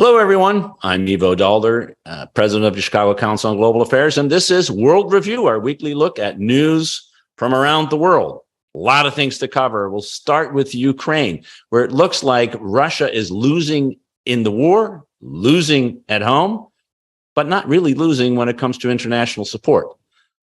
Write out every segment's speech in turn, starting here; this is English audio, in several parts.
Hello, everyone. I'm Daalder, president of the Chicago Council on Global Affairs, and this is World Review, our weekly look at news from around the world. A lot of things to cover. We'll start with Ukraine, where it looks like Russia is losing in the war, losing at home, but not really losing when it comes to international support.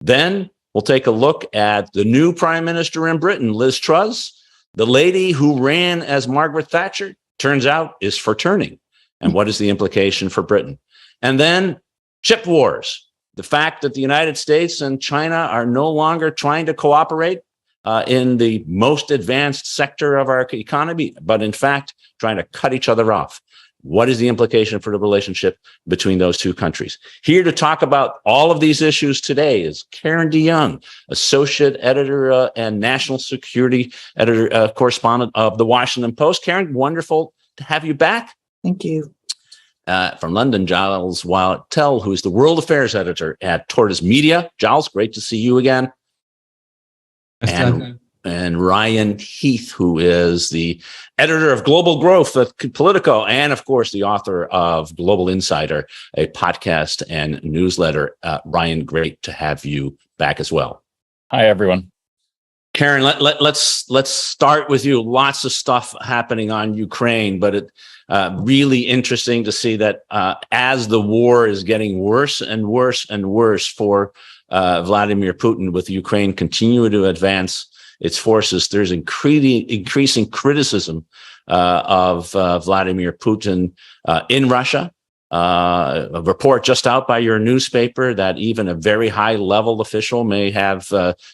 Then we'll take a look at the new prime minister in Britain, Liz Truss. The lady who ran as Margaret Thatcher, turns out, is for turning. And what is the implication for Britain? And then chip wars, the fact that the United States and China are no longer trying to cooperate in the most advanced sector of our economy, but in fact, trying to cut each other off. What is the implication for the relationship between those two countries? Here to talk about all of these issues today is Karen DeYoung, associate editor and national security editor, correspondent of the Washington Post. Karen, wonderful to have you back. Thank you. From London, Giles Whittell, who's the world affairs editor at Tortoise Media. Giles, great to see you again. And Ryan Heath, who is the editor of Global Growth at Politico, and of course, the author of Global Insider, a podcast and newsletter. Ryan, great to have you back as well. Hi, everyone. Karen, let's start with you. Lots of stuff happening on Ukraine, but it really interesting to see that as the war is getting worse and worse and worse for Vladimir Putin, with Ukraine continuing to advance its forces, there's increasing criticism of Vladimir Putin in Russia. A report just out by your newspaper that even a very high-level official may have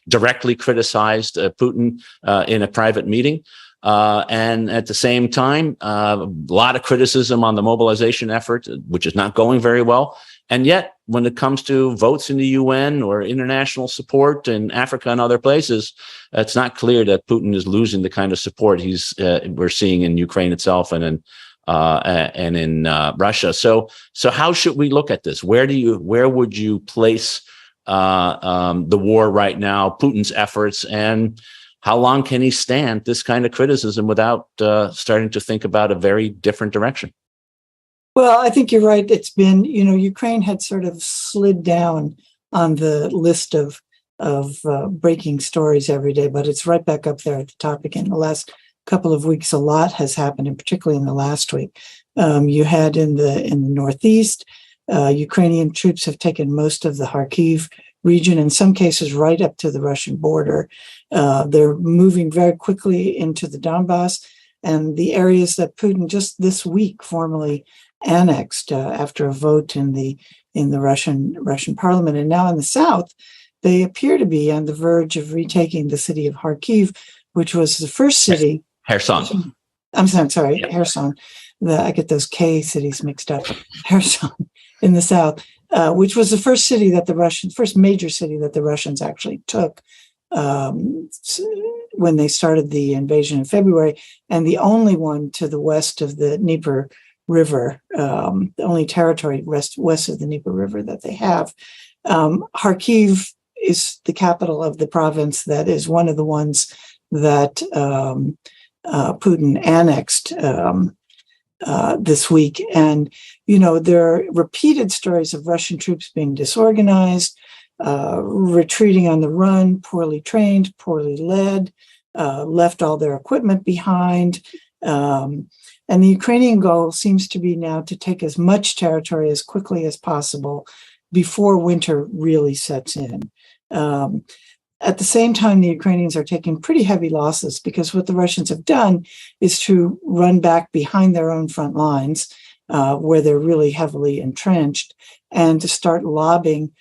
directly criticized Putin in a private meeting. And at the same time, a lot of criticism on the mobilization effort, which is not going very well. And yet, when it comes to votes in the UN or international support in Africa and other places, it's not clear that Putin is losing the kind of support we're seeing in Ukraine itself and in Russia. So how should we look at this? Where would you place the war right now, Putin's efforts, and how long can he stand this kind of criticism without starting to think about a very different direction? Well, I think you're right. It's been, Ukraine had sort of slid down on the list of breaking stories every day, but it's right back up there at the top again. The last couple of weeks, a lot has happened, and particularly in the last week. You had in the Northeast, Ukrainian troops have taken most of the Kharkiv region, in some cases right up to the Russian border. They're moving very quickly into the Donbass and the areas that Putin just this week formally annexed after a vote in the Russian parliament. And now in the south, they appear to be on the verge of retaking the city of Kharkiv, which was the first city. Kherson. I'm sorry, yeah. Kherson. I get those K cities mixed up. Kherson in the south, which was the first major city that the Russians actually took when they started the invasion in February, and the only one to the west of the Dnieper River, the only territory west of the Dnieper River that they have. Kharkiv is the capital of the province that is one of the ones that Putin annexed this week. And, there are repeated stories of Russian troops being disorganized, retreating on the run, poorly trained, poorly led, left all their equipment behind. And the Ukrainian goal seems to be now to take as much territory as quickly as possible before winter really sets in. At the same time, the Ukrainians are taking pretty heavy losses because what the Russians have done is to run back behind their own front lines, where they're really heavily entrenched, and to start lobbing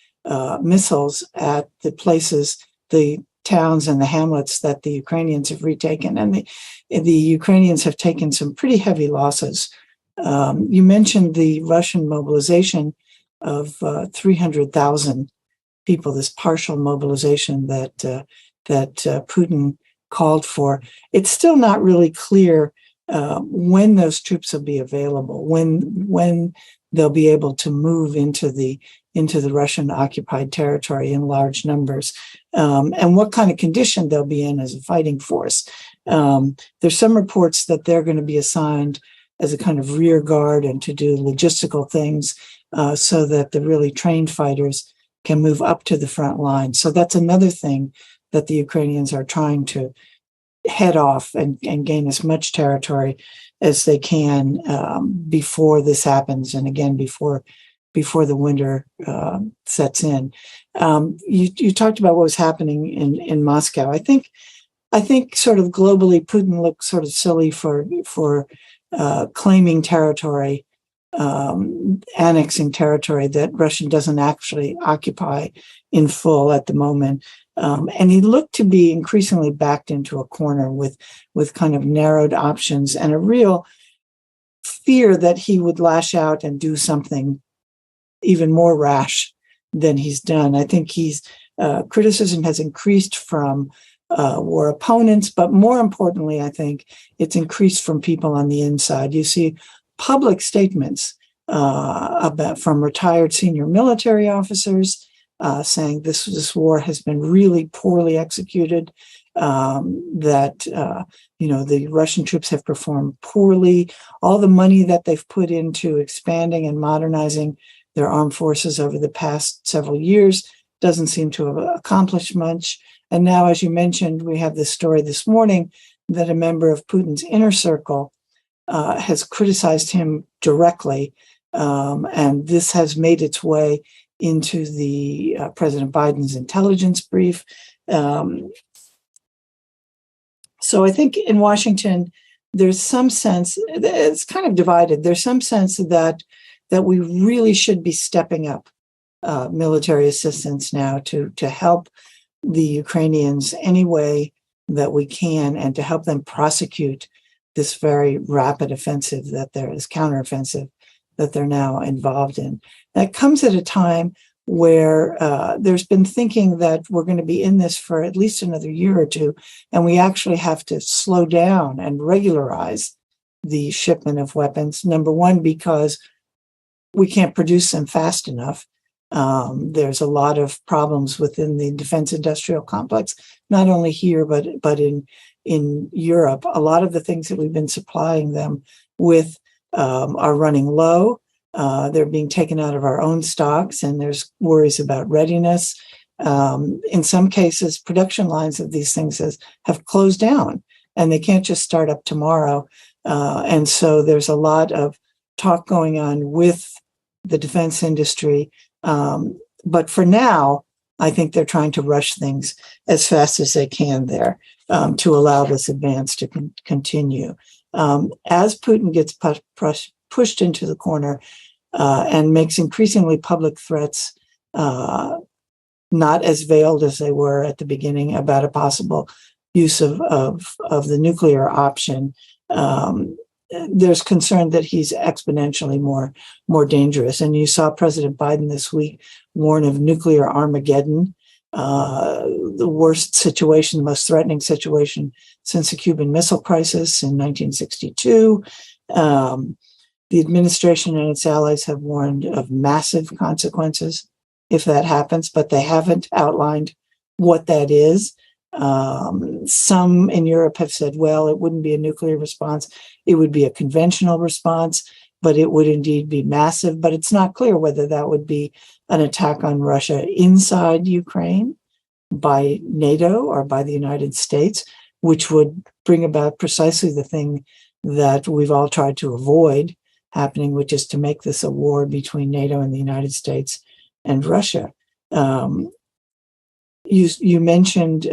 missiles at the places, the towns and the hamlets that the Ukrainians have retaken. And the Ukrainians have taken some pretty heavy losses. You mentioned the Russian mobilization of 300,000 people, this partial mobilization that Putin called for. It's still not really clear when those troops will be available, when they'll be able to move into the Russian occupied territory in large numbers, and what kind of condition they'll be in as a fighting force. There's some reports that they're going to be assigned as a kind of rear guard and to do logistical things so that the really trained fighters can move up to the front line. So that's another thing that the Ukrainians are trying to head off and gain as much territory as they can before this happens, and again before the winter sets in. You talked about what was happening in Moscow. I think sort of globally, Putin looked sort of silly for claiming territory, annexing territory that Russia doesn't actually occupy in full at the moment. And he looked to be increasingly backed into a corner with kind of narrowed options and a real fear that he would lash out and do something even more rash than he's done. I think criticism has increased from war opponents, but more importantly, I think it's increased from people on the inside. You see public statements from retired senior military officers saying this war has been really poorly executed, that the Russian troops have performed poorly. All the money that they've put into expanding and modernizing their armed forces over the past several years doesn't seem to have accomplished much. And now, as you mentioned, we have this story this morning that a member of Putin's inner circle has criticized him directly, and this has made its way into the President Biden's intelligence brief. So I think in Washington, there's some sense, it's kind of divided. There's some sense that we really should be stepping up military assistance now to help the Ukrainians any way that we can, and to help them prosecute this very rapid offensive this counteroffensive that they're now involved in. That comes at a time where there's been thinking that we're going to be in this for at least another year or two, and we actually have to slow down and regularize the shipment of weapons. Number one, because we can't produce them fast enough. There's a lot of problems within the defense industrial complex, not only here, but in Europe. A lot of the things that we've been supplying them with are running low. They're being taken out of our own stocks, and there's worries about readiness. In some cases, production lines of these things have closed down, and they can't just start up tomorrow. And so there's a lot of talk going on with the defense industry. But for now, I think they're trying to rush things as fast as they can there to allow this advance to continue. As Putin gets pushed into the corner and makes increasingly public threats, not as veiled as they were at the beginning about a possible use of the nuclear option, there's concern that he's exponentially more dangerous. And you saw President Biden this week warn of nuclear Armageddon, the worst situation, the most threatening situation since the Cuban Missile Crisis in 1962. The administration and its allies have warned of massive consequences if that happens, but they haven't outlined what that is. Some in Europe have said, well, it wouldn't be a nuclear response. It would be a conventional response, but it would indeed be massive. But it's not clear whether that would be an attack on Russia inside Ukraine by NATO or by the United States, which would bring about precisely the thing that we've all tried to avoid happening, which is to make this a war between NATO and the United States and Russia. You mentioned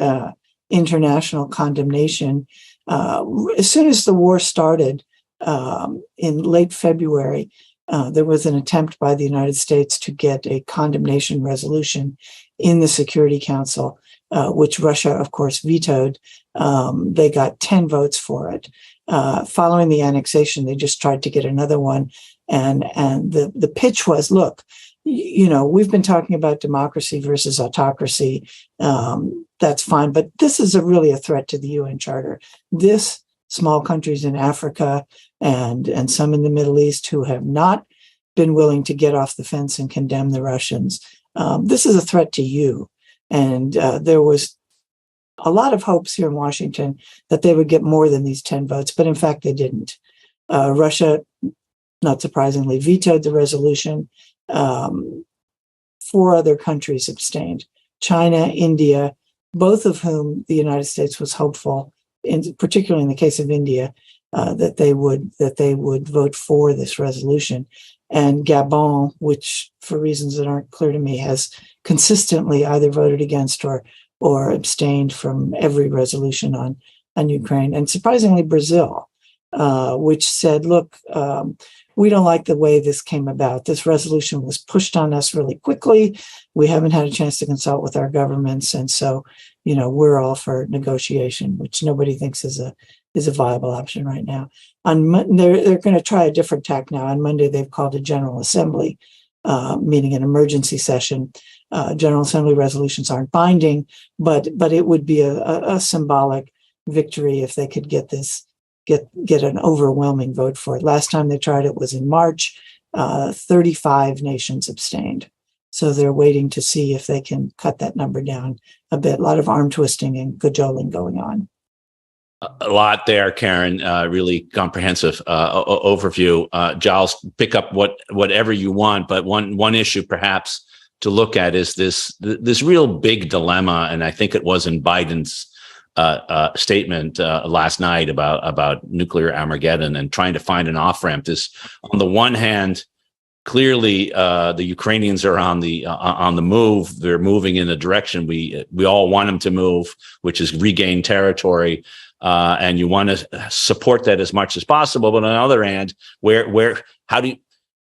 international condemnation. As soon as the war started in late February, there was an attempt by the United States to get a condemnation resolution in the Security Council, which Russia, of course, vetoed. They got 10 votes for it. Following the annexation, they just tried to get another one. And the pitch was, look, we've been talking about democracy versus autocracy. That's fine. But this is really a threat to the UN Charter. This small countries in Africa and some in the Middle East who have not been willing to get off the fence and condemn the Russians. This is a threat to you. And there was a lot of hopes here in Washington that they would get more than these 10 votes, but in fact, they didn't. Russia, not surprisingly, vetoed the resolution. 4 other countries abstained: China, India, both of whom the United States was hopeful, particularly in the case of India, that they would vote for this resolution, and Gabon, which, for reasons that aren't clear to me, has consistently either voted against or abstained from every resolution on Ukraine, and surprisingly Brazil, which said, look, we don't like the way this came about. This resolution was pushed on us really quickly. We haven't had a chance to consult with our governments. And so, we're all for negotiation, which nobody thinks is a viable option right now. They're going to try a different tack now. On Monday, they've called a General Assembly, meaning an emergency session. General Assembly resolutions aren't binding, but it would be a symbolic victory if they could get an overwhelming vote for it. Last time they tried it was in March. 35 nations abstained. So they're waiting to see if they can cut that number down a bit. A lot of arm twisting and cajoling going on. A lot there, Karen. Really comprehensive overview. Giles, pick up whatever you want, but one issue perhaps to look at is this real big dilemma, and I think it was in Biden's statement last night about nuclear Armageddon and trying to find an off-ramp. This, on the one hand, clearly the Ukrainians are on the move. They're moving in the direction we all want them to move, which is regain territory. And you want to support that as much as possible. But on the other hand,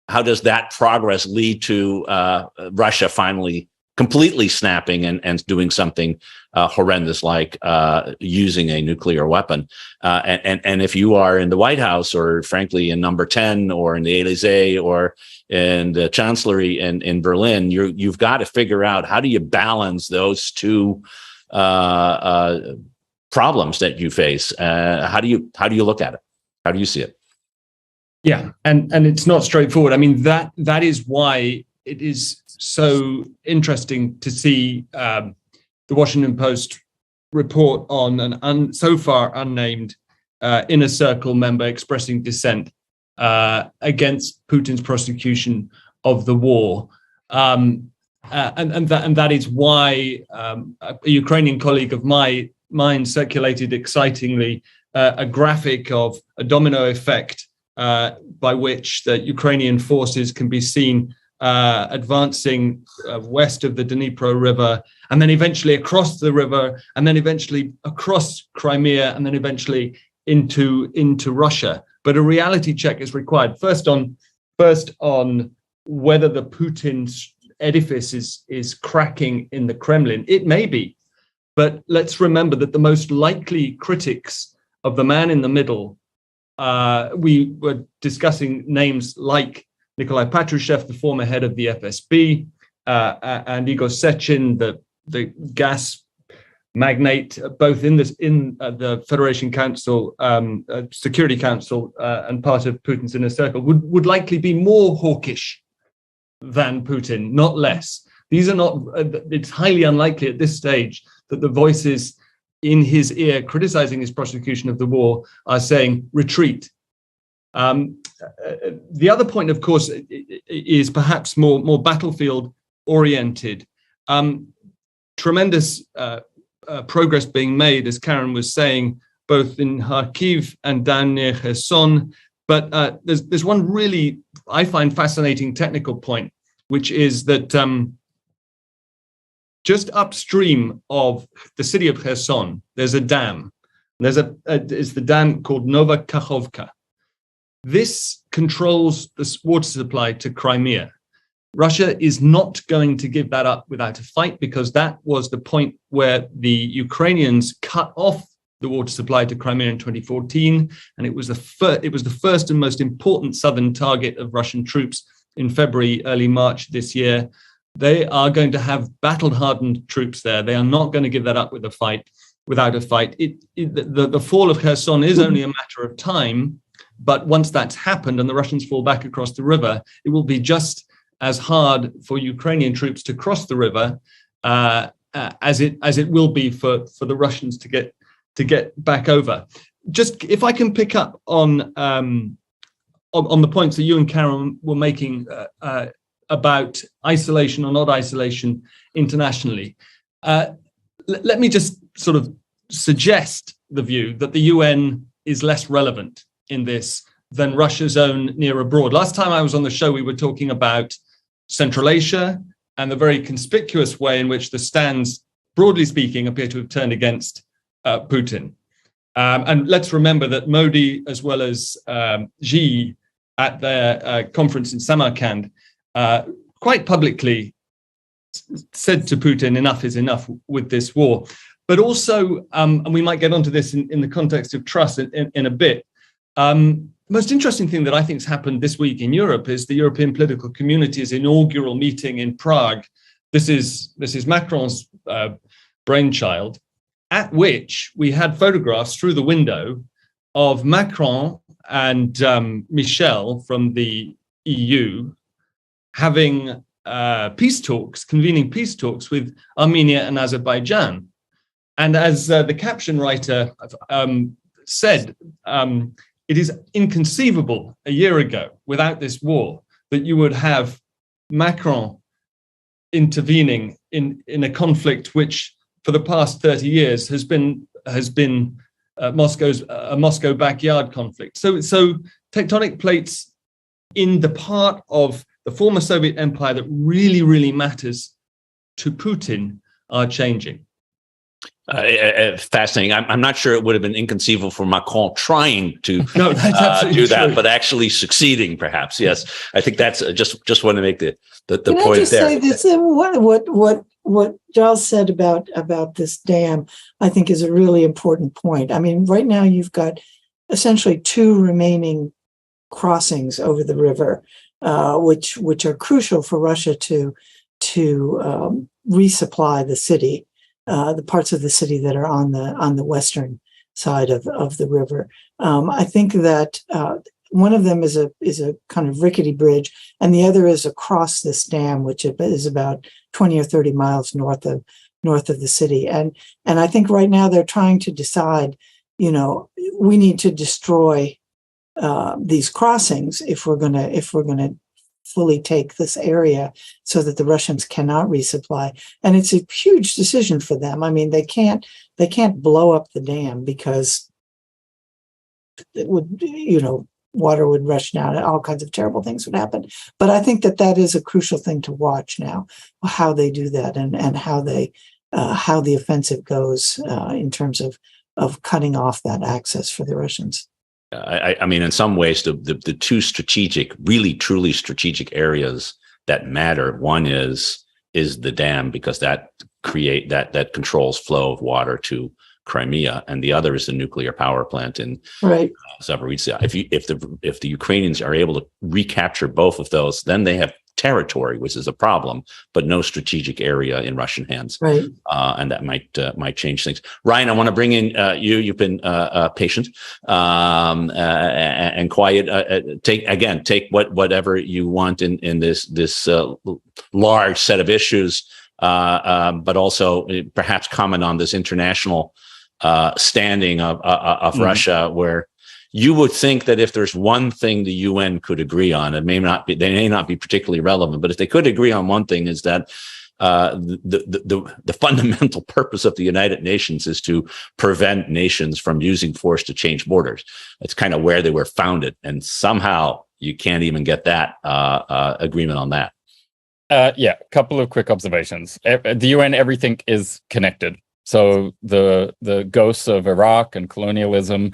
how does that progress lead to Russia finally completely snapping and doing something horrendous like using a nuclear weapon? And if you are in the White House, or frankly in Number 10, or in the Élysée, or in the Chancellery in Berlin, you've got to figure out, how do you balance those two problems that you face? How do you look at it? How do you see it? Yeah, and it's not straightforward. I mean, that is why it is so interesting to see the Washington Post report on an so far unnamed inner circle member expressing dissent against Putin's prosecution of the war, and that is why a Ukrainian colleague of mine circulated excitingly a graphic of a domino effect by which the Ukrainian forces can be seen advancing west of the Dnipro River, and then eventually across the river, and then eventually across Crimea, and then eventually into Russia. But a reality check is required first on whether the Putin's edifice is cracking in the Kremlin. It may be, but let's remember that the most likely critics of the man in the middle, we were discussing names like Nikolai Patrushev, the former head of the FSB, and Igor Sechin, the gas magnate, both in the Federation Council, Security Council, and part of Putin's inner circle, would likely be more hawkish than Putin, not less. These are not. It's highly unlikely at this stage that the voices in his ear criticizing his prosecution of the war are saying retreat. The other point, of course, is perhaps more battlefield oriented. Tremendous progress being made, as Karen was saying, both in Kharkiv and down near Kherson. But there's one really, I find, fascinating technical point, which is that just upstream of the city of Kherson, there's a dam. It's the dam called Nova Kakhovka. This controls the water supply to Crimea. Russia is not going to give that up without a fight, because that was the point where the Ukrainians cut off the water supply to Crimea in 2014, and it was the first and most important southern target of Russian troops in February, early March this year. They are going to have battle-hardened troops there. They are not going to give that up without a fight. The fall of Kherson is only a matter of time, but once that's happened and the Russians fall back across the river, it will be just as hard for Ukrainian troops to cross the river as it will be for the Russians to get back over. Just if I can pick up on on the points that you and Karen were making about isolation or not isolation internationally. Let me just sort of suggest the view that the UN is less relevant in this than Russia's own near abroad. Last time I was on the show, we were talking about Central Asia and the very conspicuous way in which the stands, broadly speaking, appear to have turned against Putin. And let's remember that Modi, as well as Xi, at their conference in Samarkand, quite publicly said to Putin, enough is enough with this war. But also, and we might get onto this in the context of Truss in a bit, most interesting thing that I think has happened this week in Europe is the European political community's inaugural meeting in Prague. This is Macron's brainchild, at which we had photographs through the window of Macron and Michel from the EU having convening peace talks with Armenia and Azerbaijan. And as the caption writer said, it is inconceivable a year ago, without this war, that you would have Macron intervening in a conflict which, for the past 30 years, has been Moscow's Moscow backyard conflict. So tectonic plates in the part of the former Soviet empire that really, really matters to Putin are changing. Fascinating. I'm not sure it would have been inconceivable for Macron trying to do that, but actually succeeding, perhaps. Yes, I think that's just want to make the Can point I just there. say this? What Giles said about this dam, I think, is a really important point. I mean, right now you've got essentially two remaining crossings over the river, which are crucial for Russia to resupply the city. The parts of the city that are on the western side of the river. I think that one of them is a kind of rickety bridge, and the other is across this dam, which is about 20 or 30 miles north of the city. And I think right now they're trying to decide, we need to destroy these crossings if we're gonna fully take this area so that the Russians cannot resupply. And it's a huge decision for them. I mean, they can't blow up the dam because it would, water would rush down and all kinds of terrible things would happen. But I think that is a crucial thing to watch now, how they do that and how the offensive goes in terms of cutting off that access for the Russians. I mean, in some ways, the two really truly strategic areas that matter. One is the dam, because that controls flow of water to Crimea, and the other is the nuclear power plant in Zaporizhzhia. If the Ukrainians are able to recapture both of those, then they have territory, which is a problem, but no strategic area in Russian hands. Right. And that might change things. Ryan, I want to bring in you. You've been patient and quiet. Take whatever you want in this large set of issues, but also perhaps comment on this international standing of Russia, where you would think that if there's one thing the UN could agree on, they may not be particularly relevant, but if they could agree on one thing, is that the fundamental purpose of the United Nations is to prevent nations from using force to change borders. It's kind of where they were founded, and somehow you can't even get that agreement on that. A couple of quick observations. The UN, everything is connected. So the ghosts of Iraq and colonialism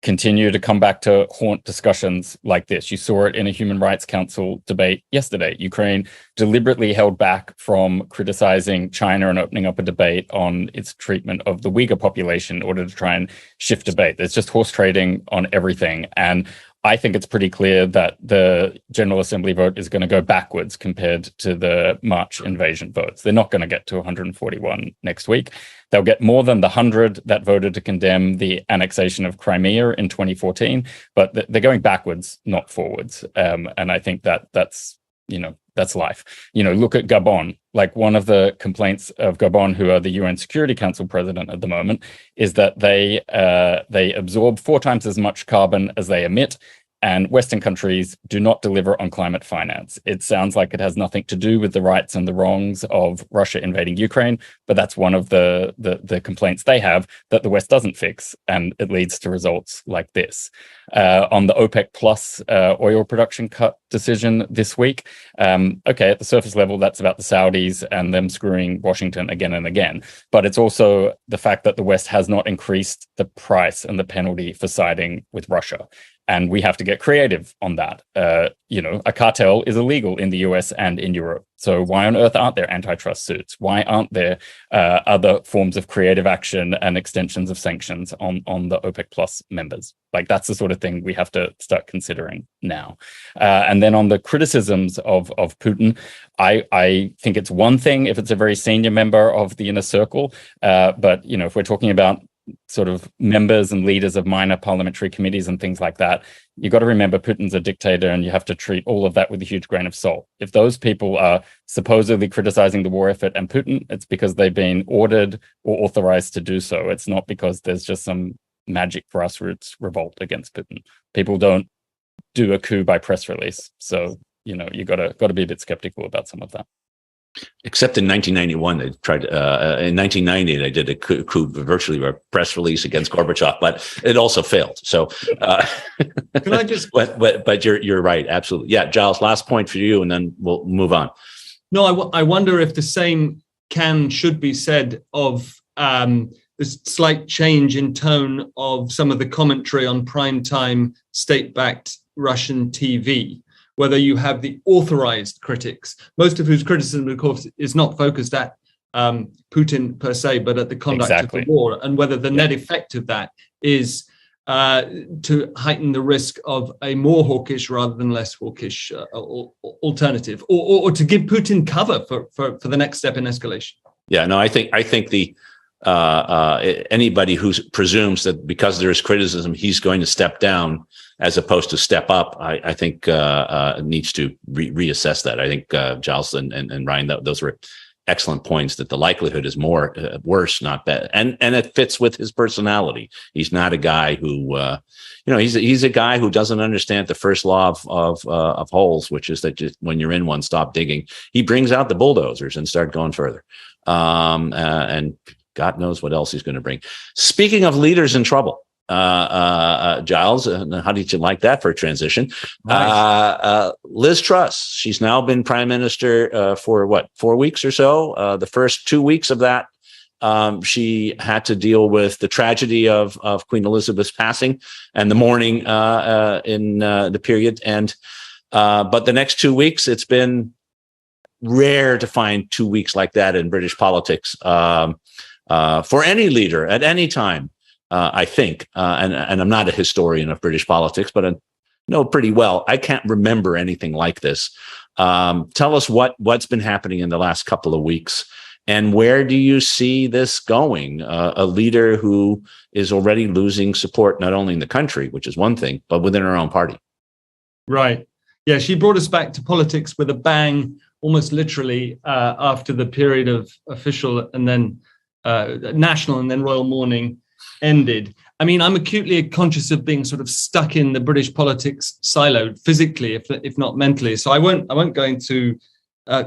continue to come back to haunt discussions like this. You saw it in a Human Rights Council debate yesterday. Ukraine deliberately held back from criticizing China and opening up a debate on its treatment of the Uyghur population in order to try and shift debate. There's just horse trading on everything. And I think it's pretty clear that the General Assembly vote is going to go backwards compared to the March invasion votes. They're not going to get to 141 next week. They'll get more than the 100 that voted to condemn the annexation of Crimea in 2014, but they're going backwards, not forwards. And I think that's life. Look at Gabon. Like, one of the complaints of Gabon, who are the UN Security Council president at the moment, is that they absorb 4 times as much carbon as they emit. And Western countries do not deliver on climate finance. It sounds like it has nothing to do with the rights and the wrongs of Russia invading Ukraine, but that's one of the complaints they have that the West doesn't fix, and it leads to results like this. On the OPEC Plus oil production cut decision this week, okay, at the surface level, that's about the Saudis and them screwing Washington again and again. But it's also the fact that the West has not increased the price and the penalty for siding with Russia. And we have to get creative on that. A cartel is illegal in the US and in Europe. So why on earth aren't there antitrust suits? Why aren't there other forms of creative action and extensions of sanctions on the OPEC Plus members? Like, that's the sort of thing we have to start considering now. And then on the criticisms of Putin, I think it's one thing if it's a very senior member of the inner circle. But, if we're talking about sort of members and leaders of minor parliamentary committees and things like that, you got to remember Putin's a dictator, and you have to treat all of that with a huge grain of salt. If those people are supposedly criticizing the war effort and Putin, it's because they've been ordered or authorized to do so. It's not because there's just some magic grassroots revolt against Putin. People don't do a coup by press release. So, you got to be a bit skeptical about some of that. Except in 1991, they tried. In 1990, they did a coup, virtually a press release against Gorbachev, but it also failed. So, can I just? But you're right, absolutely. Yeah, Giles. Last point for you, and then we'll move on. No, I wonder if the same should be said of this slight change in tone of some of the commentary on primetime state-backed Russian TV. Whether you have the authorized critics, most of whose criticism, of course, is not focused at Putin per se, but at the conduct of the war, and whether the net effect of that is to heighten the risk of a more hawkish rather than less hawkish alternative, or to give Putin cover for the next step in escalation. Yeah, no, I think the anybody who presumes that because there is criticism, he's going to step down as opposed to step up, I think needs to reassess that. I think Giles and Ryan, those were excellent points, that the likelihood is more worse, not bad. And it fits with his personality. He's not a guy who, he's a guy who doesn't understand the first law of holes, which is that just when you're in one, stop digging. He brings out the bulldozers and start going further. And God knows what else he's going to bring. Speaking of leaders in trouble, Giles, how did you like that for a transition? Nice. Liz Truss, she's now been prime minister for 4 weeks or so. The first 2 weeks of that, she had to deal with the tragedy of Queen Elizabeth's passing and the mourning in the period. And but the next 2 weeks, it's been rare to find 2 weeks like that in British politics for any leader at any time. I think, and I'm not a historian of British politics, but I know pretty well. I can't remember anything like this. Tell us what's been happening in the last couple of weeks, and where do you see this going? A leader who is already losing support, not only in the country, which is one thing, but within her own party. Right. Yeah, she brought us back to politics with a bang, almost literally, after the period of official and then national and then royal mourning ended. I mean, I'm acutely conscious of being sort of stuck in the British politics siloed physically, if not mentally. So I won't go into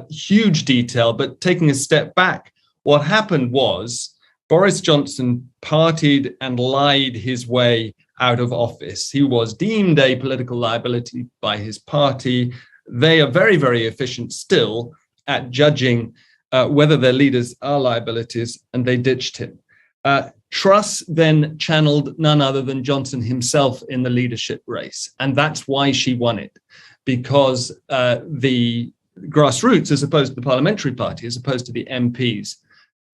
huge detail, but taking a step back, what happened was Boris Johnson partied and lied his way out of office. He was deemed a political liability by his party. They are very, very efficient still at judging whether their leaders are liabilities, and they ditched him. Truss then channeled none other than Johnson himself in the leadership race. And that's why she won it, because the grassroots, as opposed to the parliamentary party, as opposed to the MPs,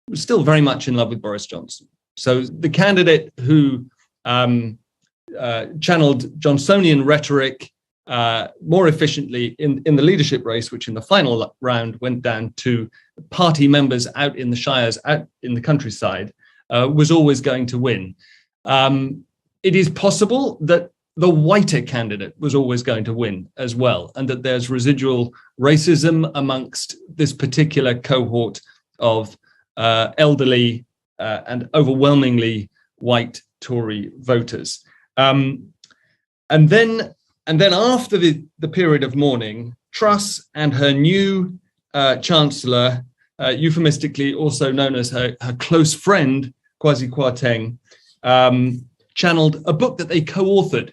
was still very much in love with Boris Johnson. So the candidate who channeled Johnsonian rhetoric more efficiently in the leadership race, which in the final round went down to party members out in the shires, out in the countryside, was always going to win. It is possible that the whiter candidate was always going to win as well, and that there's residual racism amongst this particular cohort of elderly and overwhelmingly white Tory voters. And then And then after the period of mourning, Truss and her new chancellor, euphemistically also known as her close friend, Kwasi Kwarteng, channeled a book that they co-authored,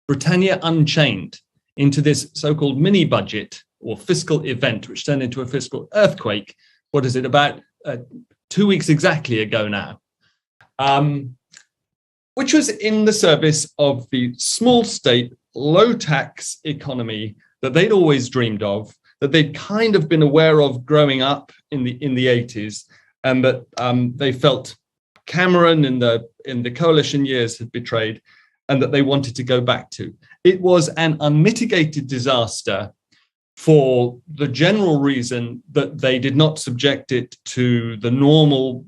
Britannia Unchained, into this so-called mini budget or fiscal event, which turned into a fiscal earthquake. What is it, about 2 weeks exactly ago now, which was in the service of the small state, low tax economy that they'd always dreamed of, that they'd kind of been aware of growing up in the 80s, and that they felt Cameron in the coalition years had betrayed, and that they wanted to go back to. It was an unmitigated disaster for the general reason that they did not subject it to the normal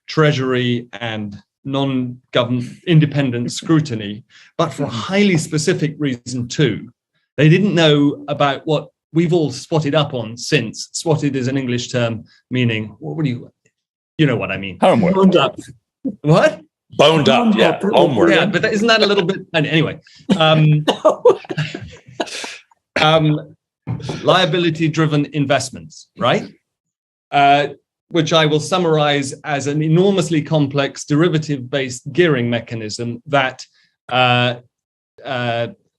treasury and non-government independent scrutiny, but for a highly specific reason too. They didn't know about what we've all spotted up on since. Spotted is an English term meaning, what would you know what I mean? Homework. Boned up. What? Boned up, yeah. Homework. Yeah, but isn't that a little bit, anyway. Liability-driven investments, right? Which I will summarize as an enormously complex derivative-based gearing mechanism that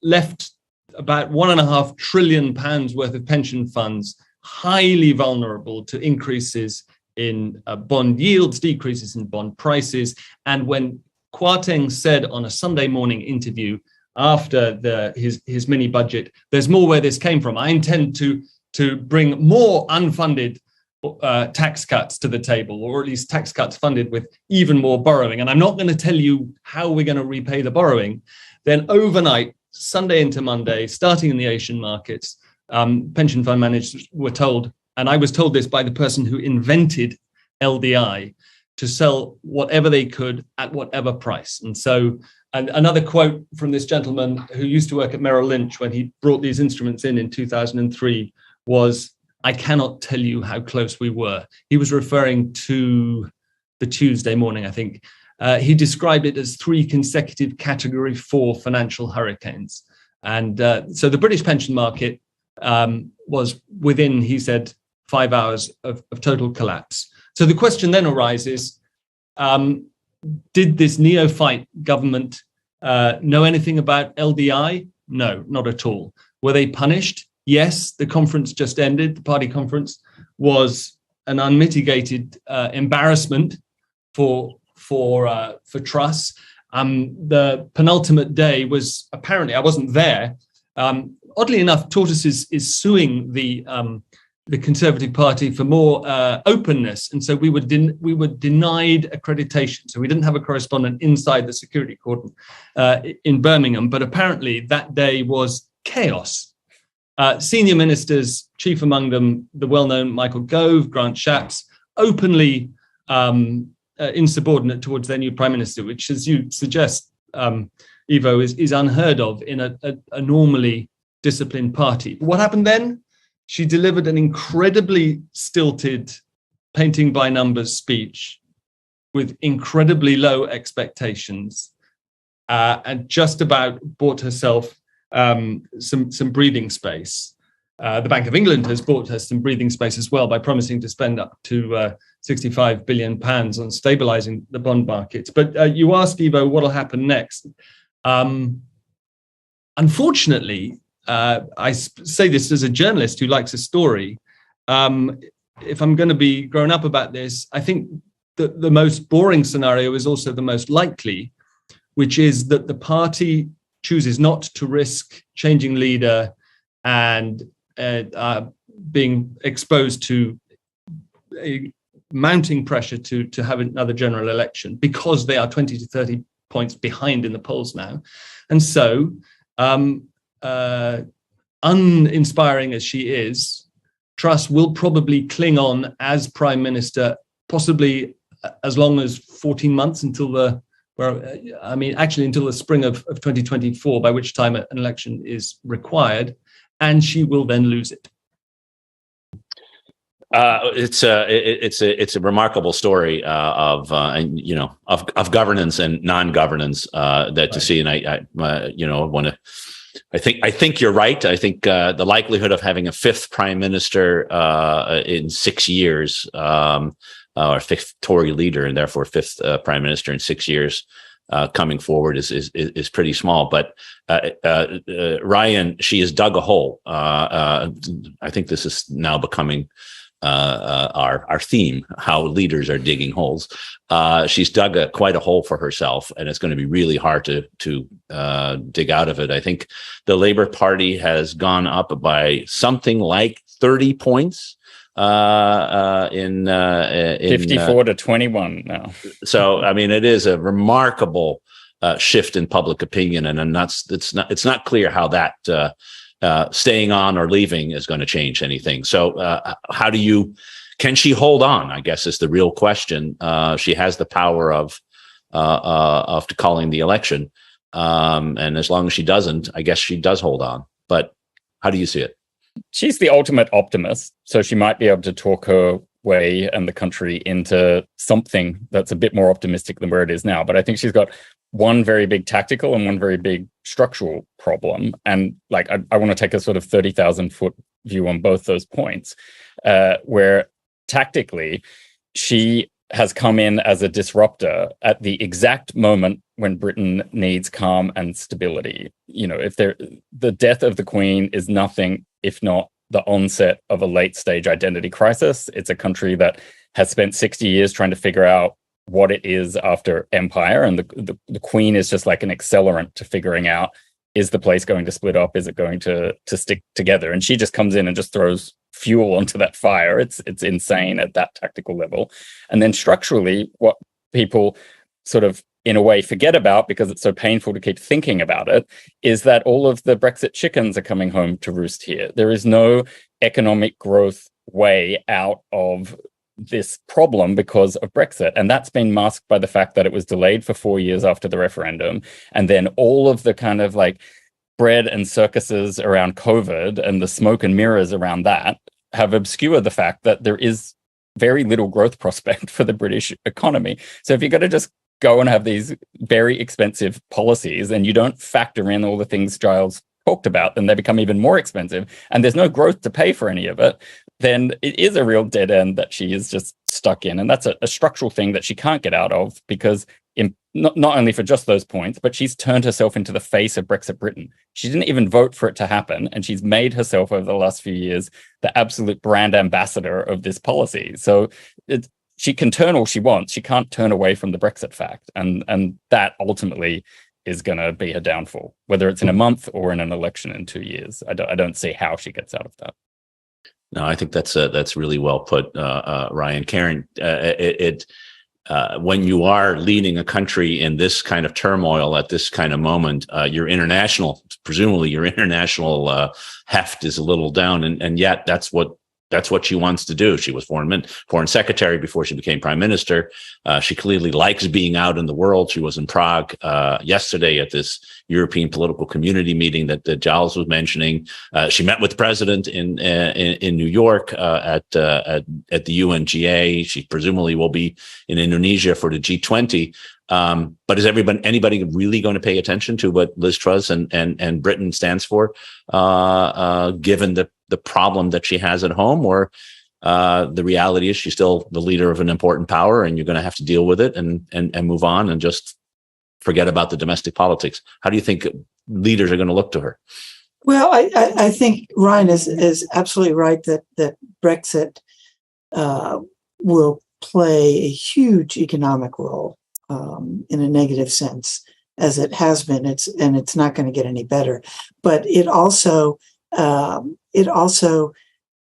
left about £1.5 trillion worth of pension funds highly vulnerable to increases in bond yields, decreases in bond prices. And when Kwarteng said on a Sunday morning interview after his mini budget, there's more where this came from. I intend to bring more unfunded tax cuts to the table, or at least tax cuts funded with even more borrowing. And I'm not going to tell you how we're going to repay the borrowing. Then overnight, Sunday into Monday, starting in the Asian markets, pension fund managers were told, and I was told this by the person who invented LDI, to sell whatever they could at whatever price. And so, and another quote from this gentleman who used to work at Merrill Lynch when he brought these instruments in 2003 was, "I cannot tell you how close we were." He was referring to the Tuesday morning, I think. He described it as 3 consecutive Category 4 financial hurricanes. And so the British pension market was within, he said, 5 hours of total collapse. So the question then arises, did this neophyte government know anything about LDI? No, not at all. Were they punished? Yes, the conference just ended. The party conference was an unmitigated embarrassment for Truss. The penultimate day was, apparently, I wasn't there. Oddly enough, Tortoise is suing the Conservative Party for more openness, and so we were denied accreditation. So we didn't have a correspondent inside the security cordon in Birmingham. But apparently that day was chaos. Senior ministers, chief among them the well-known Michael Gove, Grant Shapps, openly insubordinate towards their new prime minister, which, as you suggest, Ivo, is unheard of in a normally disciplined party. What happened then? She delivered an incredibly stilted, painting by numbers speech with incredibly low expectations, and just about bought herself some breathing space. The Bank of England has bought her some breathing space as well by promising to spend up to £65 billion on stabilizing the bond markets. But you asked, Ivo, what will happen next? Unfortunately, I say this as a journalist who likes a story. If I'm going to be grown up about this, I think that the most boring scenario is also the most likely, which is that the party chooses not to risk changing leader and being exposed to a mounting pressure to have another general election, because they are 20 to 30 points behind in the polls now. And so, uninspiring as she is, Truss will probably cling on as prime minister, possibly as long as 14 months until until the spring of 2024, by which time an election is required, and she will then lose it. It's a remarkable story of governance and non-governance that to see, and I want to I think you're right. I think the likelihood of having a fifth prime minister in 6 years, or fifth Tory leader, and therefore fifth prime minister in 6 years, coming forward is pretty small. But Ryan, she has dug a hole. I think this is now becoming our theme: how leaders are digging holes. She's dug quite a hole for herself, and it's going to be really hard to dig out of it. I think the Labour Party has gone up by something like 30 points. In 54 to 21 now. So, I mean, it is a remarkable shift in public opinion, and it's not clear how that staying on or leaving is going to change anything. So, can she hold on? I guess is the real question. She has the power of calling the election, and as long as she doesn't, I guess she does hold on. But how do you see it? She's the ultimate optimist, so she might be able to talk her way and the country into something that's a bit more optimistic than where it is now. But I think she's got one very big tactical and one very big structural problem. And like, I want to take a sort of 30,000 foot view on both those points, where tactically she has come in as a disruptor at the exact moment when Britain needs calm and stability. You know, the death of the Queen is nothing if not the onset of a late stage identity crisis. It's a country that has spent 60 years trying to figure out what it is after empire, and the Queen is just like an accelerant to figuring out, is the place going to split up? Is it going to stick together? And she just comes in and just throws fuel onto that fire. It's insane at that tactical level. And then structurally, what people sort of in a way forget about, because it's so painful to keep thinking about it, is that all of the Brexit chickens are coming home to roost here. There is no economic growth way out of this problem because of Brexit. And that's been masked by the fact that it was delayed for 4 years after the referendum. And then all of the kind of like bread and circuses around COVID and the smoke and mirrors around that have obscured the fact that there is very little growth prospect for the British economy. So if you're going to just go and have these very expensive policies and you don't factor in all the things Giles talked about, then they become even more expensive and there's no growth to pay for any of it, then it is a real dead end that she is just stuck in. And that's a structural thing that she can't get out of, because not only for just those points, but she's turned herself into the face of Brexit Britain. She didn't even vote for it to happen, and she's made herself over the last few years the absolute brand ambassador of this policy. So she can turn all she wants. She can't turn away from the Brexit fact. And that ultimately is going to be her downfall, whether it's in a month or in an election in 2 years. I don't see how she gets out of that. No, I think that's really well put, Ryan. Karen, when you are leading a country in this kind of turmoil at this kind of moment, presumably your international heft is a little down, and yet that's what she wants to do. She was foreign secretary before she became prime minister. She clearly likes being out in the world. She was in Prague yesterday at this European political community meeting that Giles was mentioning. She met with the president in New York at the UNGA. She presumably will be in Indonesia for the G20. But is anybody really going to pay attention to what Liz Truss and Britain stands for, given the problem that she has at home? Or the reality is she's still the leader of an important power, and you're going to have to deal with it and move on and just forget about the domestic politics? How do you think leaders are going to look to her? Well, I think Ryan is absolutely right that Brexit will play a huge economic role in a negative sense, as it has been. It's not going to get any better. But it also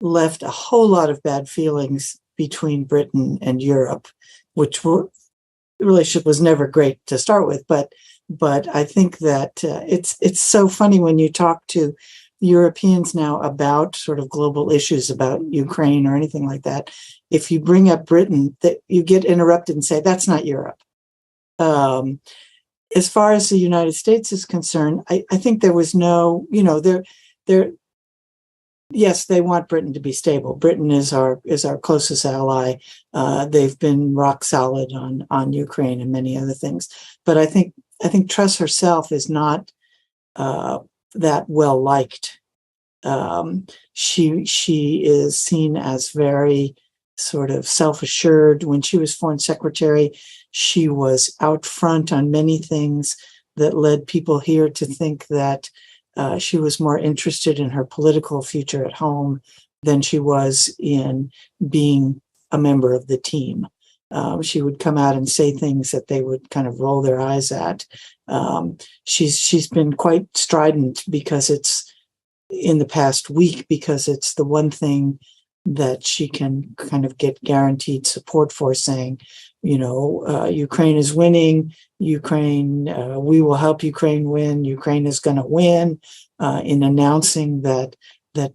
left a whole lot of bad feelings between Britain and Europe, which the relationship was never great to start with. But I think that it's so funny when you talk to Europeans now about sort of global issues, about Ukraine or anything like that. If you bring up Britain, that you get interrupted and say, that's not Europe. As far as the United States is concerned, I think there was no, yes, they want Britain to be stable. Britain is our closest ally. They've been rock solid on Ukraine and many other things. But I think Truss herself is not that well liked. She is seen as very sort of self-assured. When she was foreign secretary, she was out front on many things that led people here to think that she was more interested in her political future at home than she was in being a member of the team. She would come out and say things that they would kind of roll their eyes at. She's been quite strident because it's in the past week, because it's the one thing that she can kind of get guaranteed support for, saying, Ukraine is winning. Ukraine, we will help Ukraine win. Ukraine is going to win, in announcing that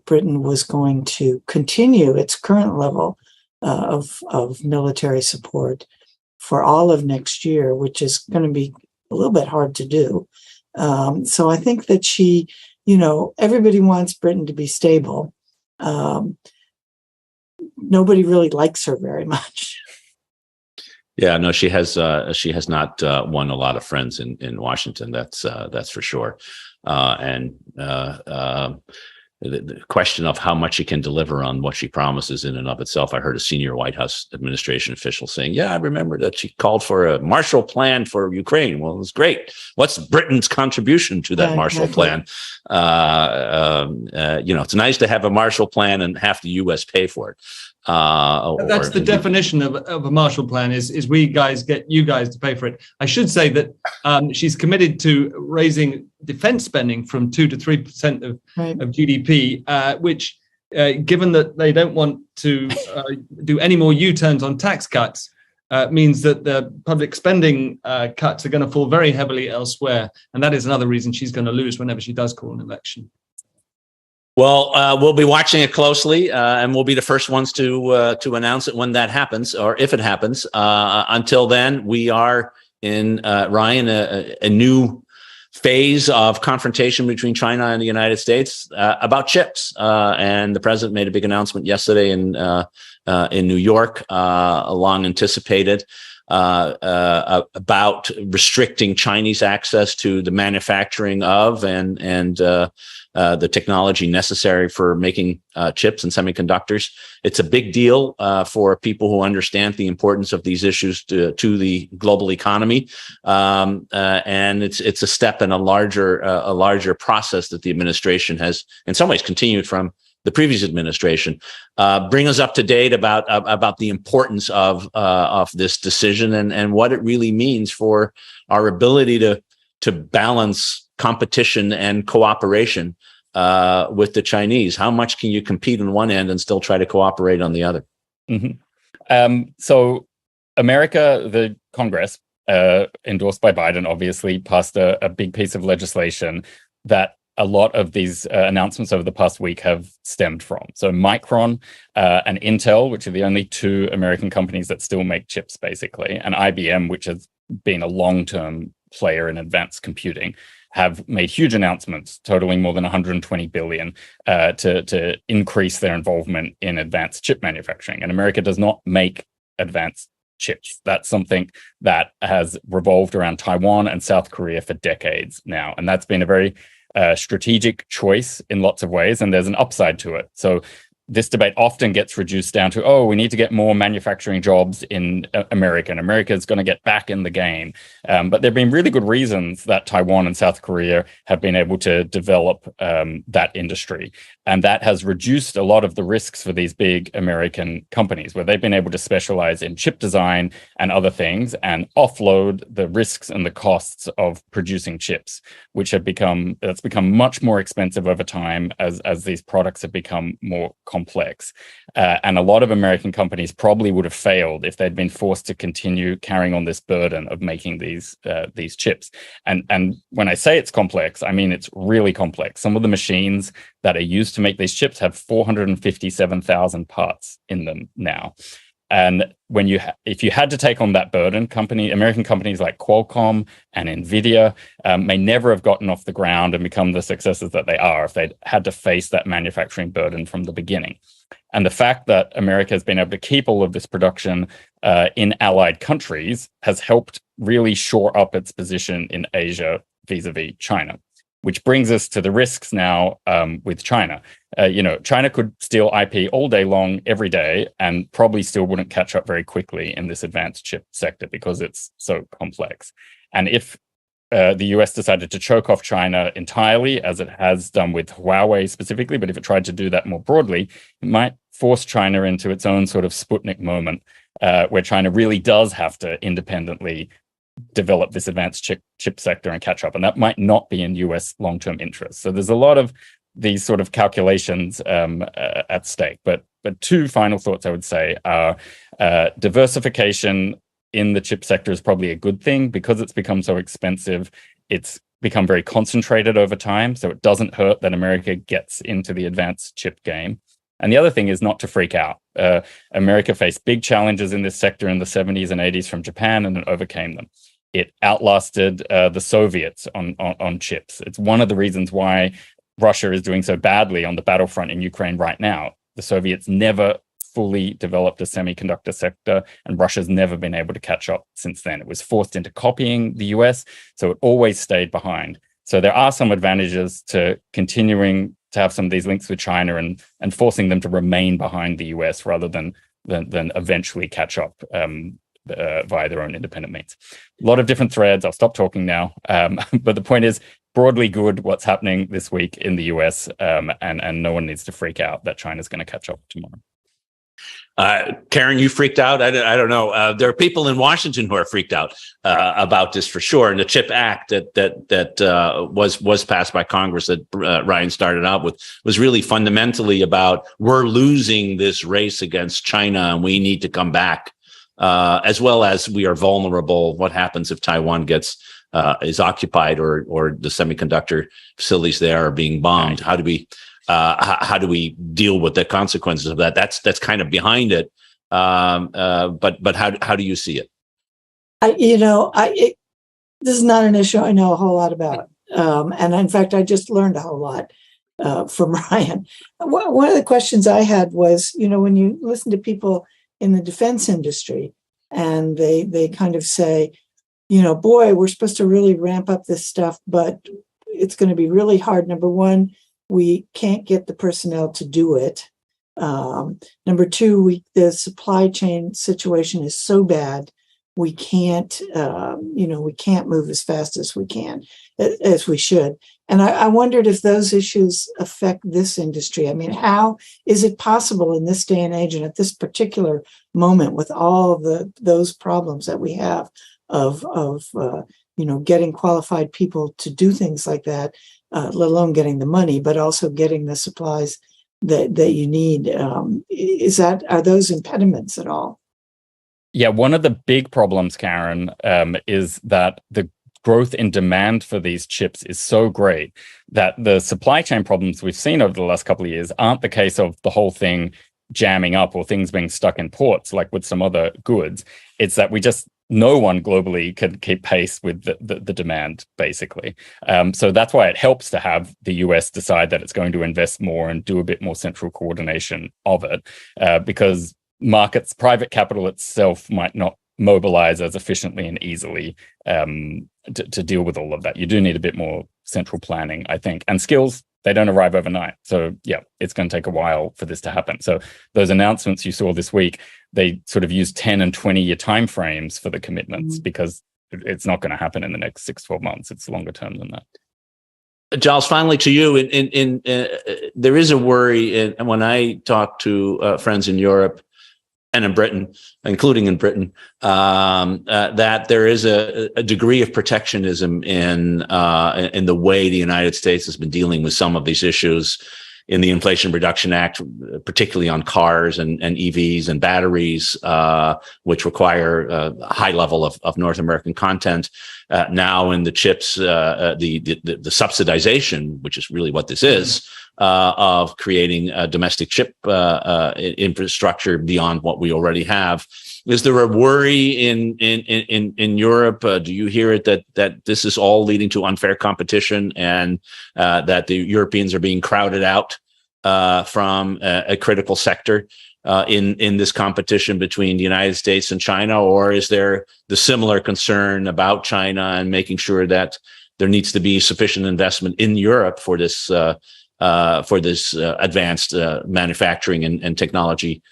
Britain was going to continue its current level of military support for all of next year, which is going to be a little bit hard to do. So I think that she, everybody wants Britain to be stable. Nobody really likes her very much. Yeah, no, she has not won a lot of friends in Washington. That's for sure. The question of how much she can deliver on what she promises in and of itself. I heard a senior White House administration official saying, yeah, I remember that she called for a Marshall Plan for Ukraine. Well, it was great. What's Britain's contribution to that Marshall Plan? It's nice to have a Marshall Plan and have the U.S. pay for it. That's the definition of a Marshall Plan is we guys get you guys to pay for it. I should say that she's committed to raising defense spending from 2 to 3% of GDP, which, given that they don't want to do any more U-turns on tax cuts, means that the public spending cuts are going to fall very heavily elsewhere. And that is another reason she's going to lose whenever she does call an election. Well, we'll be watching it closely, and we'll be the first ones to announce it when that happens, or if it happens. Until then, we are in Ryan a new phase of confrontation between China and the United States about chips. And the president made a big announcement yesterday in New York, long anticipated, about restricting Chinese access to the manufacturing of and the technology necessary for making chips and semiconductors. It's a big deal for people who understand the importance of these issues to the global economy, and it's a step in a larger process that the administration has, in some ways, continued from the previous administration. Bring us up to date about the importance of this decision and what it really means for our ability to balance competition and cooperation with the Chinese. How much can you compete on one end and still try to cooperate on the other? Mm-hmm. So America, the Congress, endorsed by Biden, obviously passed a big piece of legislation that a lot of these announcements over the past week have stemmed from. So Micron and Intel, which are the only two American companies that still make chips, basically, and IBM, which has been a long-term player in advanced computing, have made huge announcements totaling more than 120 billion to increase their involvement in advanced chip manufacturing. And America does not make advanced chips. That's something that has revolved around Taiwan and South Korea for decades now. And that's been a very strategic choice in lots of ways. And there's an upside to it. So this debate often gets reduced down to, we need to get more manufacturing jobs in America, and America is going to get back in the game. But there have been really good reasons that Taiwan and South Korea have been able to develop that industry. And that has reduced a lot of the risks for these big American companies, where they've been able to specialize in chip design and other things and offload the risks and the costs of producing chips, which have become much more expensive over time as these products have become more complex. And a lot of American companies probably would have failed if they'd been forced to continue carrying on this burden of making these chips. And when I say it's complex, I mean it's really complex. Some of the machines that are used to make these chips have 457,000 parts in them now. And if you had to take on that burden, American companies like Qualcomm and Nvidia may never have gotten off the ground and become the successes that they are if they'd had to face that manufacturing burden from the beginning. And the fact that America has been able to keep all of this production in allied countries has helped really shore up its position in Asia vis-a-vis China. which brings us to the risks now with China. China could steal IP all day long, every day, and probably still wouldn't catch up very quickly in this advanced chip sector because it's so complex. And if the US decided to choke off China entirely, as it has done with Huawei specifically, but if it tried to do that more broadly, it might force China into its own sort of Sputnik moment, where China really does have to independently develop this advanced chip sector and catch up. And that might not be in US long-term interest. So there's a lot of these sort of calculations at stake. But two final thoughts I would say are diversification in the chip sector is probably a good thing because it's become so expensive. It's become very concentrated over time. So it doesn't hurt that America gets into the advanced chip game. And the other thing is not to freak out. America faced big challenges in this sector in the 70s and 80s from Japan and it overcame them. It outlasted the Soviets on chips. It's one of the reasons why Russia is doing so badly on the battlefront in Ukraine right now. The Soviets never fully developed a semiconductor sector, and Russia's never been able to catch up since then. It was forced into copying the US, so it always stayed behind. So there are some advantages to continuing to have some of these links with China and forcing them to remain behind the US rather than eventually catch up via their own independent means. A lot of different threads. I'll stop talking now. But the point is, broadly good what's happening this week in the US, and no one needs to freak out that China's going to catch up tomorrow. Karen, you freaked out? I don't know. There are people in Washington who are freaked out about this for sure. And the CHIP Act that was passed by Congress that Ryan started out with was really fundamentally about we're losing this race against China and we need to come back, as well as we are vulnerable. What happens if Taiwan is occupied or the semiconductor facilities there are being bombed? How do we deal with the consequences of that? That's kind of behind it. But how do you see it? This is not an issue I know a whole lot about. And in fact, I just learned a whole lot from Ryan. One of the questions I had was, when you listen to people in the defense industry and they kind of say, boy, we're supposed to really ramp up this stuff, but it's going to be really hard. Number one, we can't get the personnel to do it. Number two, the supply chain situation is so bad, we can't move as fast as we should. And I wondered if those issues affect this industry. I mean, how is it possible in this day and age and at this particular moment with all those problems that we have of getting qualified people to do things like that, let alone getting the money, but also getting the supplies that you need. Are those impediments at all? Yeah, one of the big problems, Karen, is that the growth in demand for these chips is so great that the supply chain problems we've seen over the last couple of years aren't the case of the whole thing jamming up or things being stuck in ports like with some other goods. It's that no one globally can keep pace with the demand, basically. So that's why it helps to have the US decide that it's going to invest more and do a bit more central coordination of it, because markets, private capital itself might not mobilize as efficiently and easily to deal with all of that. You do need a bit more central planning, I think, and skills. They don't arrive overnight. So yeah, it's going to take a while for this to happen. So those announcements you saw this week, they sort of use 10 and 20-year timeframes for the commitments because it's not going to happen in the next 6-12 months. It's longer term than that. Giles, finally to you. There is a worry, and when I talk to friends in Europe and in Britain, including in Britain, that there is a degree of protectionism in the way the United States has been dealing with some of these issues in the Inflation Reduction Act, particularly on cars and EVs and batteries, which require a high level of North American content. Now in the chips, the subsidization, which is really what this is, of creating a domestic chip infrastructure beyond what we already have. Is there a worry in Europe? Do you hear it that this is all leading to unfair competition and that the Europeans are being crowded out from a critical sector in this competition between the United States and China? Or is there the similar concern about China and making sure that there needs to be sufficient investment in Europe for this advanced manufacturing and technology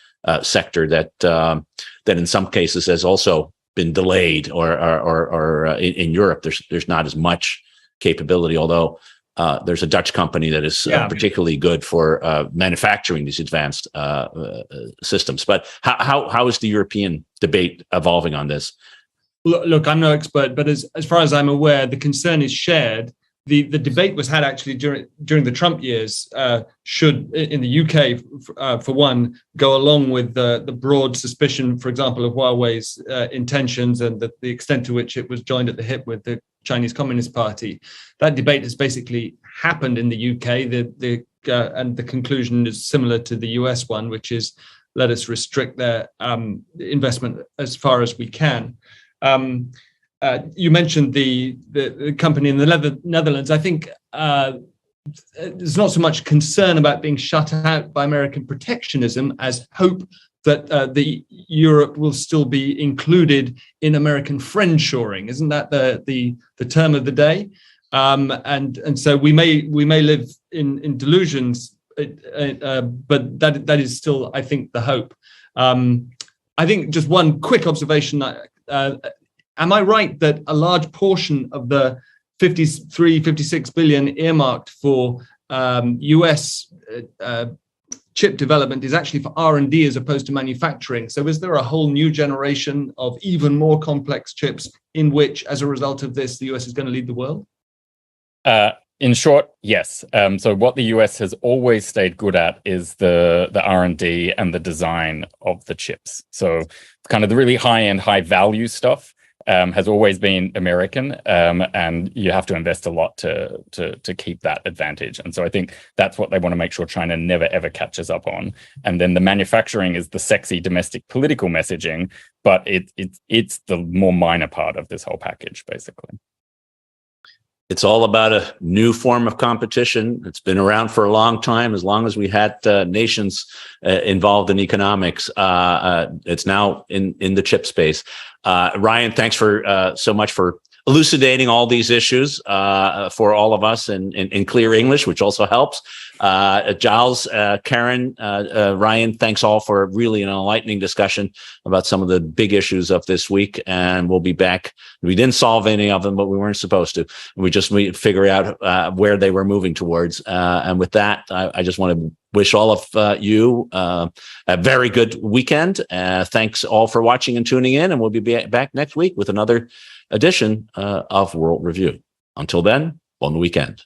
sector that in some cases has also been delayed, or in Europe there's not as much capability, although there's a Dutch company that is particularly good for manufacturing these advanced systems. But how is the European debate evolving on this? Look, I'm no expert, but as far as I'm aware, the concern is shared. The debate was had actually during the Trump years. Should, in the UK, for one, go along with the broad suspicion, for example, of Huawei's intentions and the extent to which it was joined at the hip with the Chinese Communist Party. That debate has basically happened in the UK. And the conclusion is similar to the US one, which is let us restrict their investment as far as we can. You mentioned the company in the Netherlands. I think there's not so much concern about being shut out by American protectionism as hope that the Europe will still be included in American friendshoring. Isn't that the term of the day? And so we may live in delusions, but that is still, I think, the hope. I think just one quick observation. Am I right that a large portion of the 56 billion earmarked for US chip development is actually for R&D as opposed to manufacturing? So is there a whole new generation of even more complex chips in which, as a result of this, the US is going to lead the world? In short, yes. So what the US has always stayed good at is the R&D and the design of the chips. So kind of the really high-end, high-value stuff has always been American, and you have to invest a lot to keep that advantage. And so I think that's what they want to make sure China never, ever catches up on. And then the manufacturing is the sexy domestic political messaging, but it's the more minor part of this whole package, basically. It's all about a new form of competition. It's been around for a long time, as long as we had nations involved in economics. It's now in the chip space. Ryan, thanks for so much for elucidating all these issues for all of us in clear English, which also helps. Giles, Karen, Ryan, thanks all for really an enlightening discussion about some of the big issues of this week. And we'll be back. We didn't solve any of them, but we weren't supposed to. We just figure out where they were moving towards. And with that, I just want to wish all of you a very good weekend. Thanks all for watching and tuning in. And we'll be back next week with another edition of World Review. Until then, bon weekend.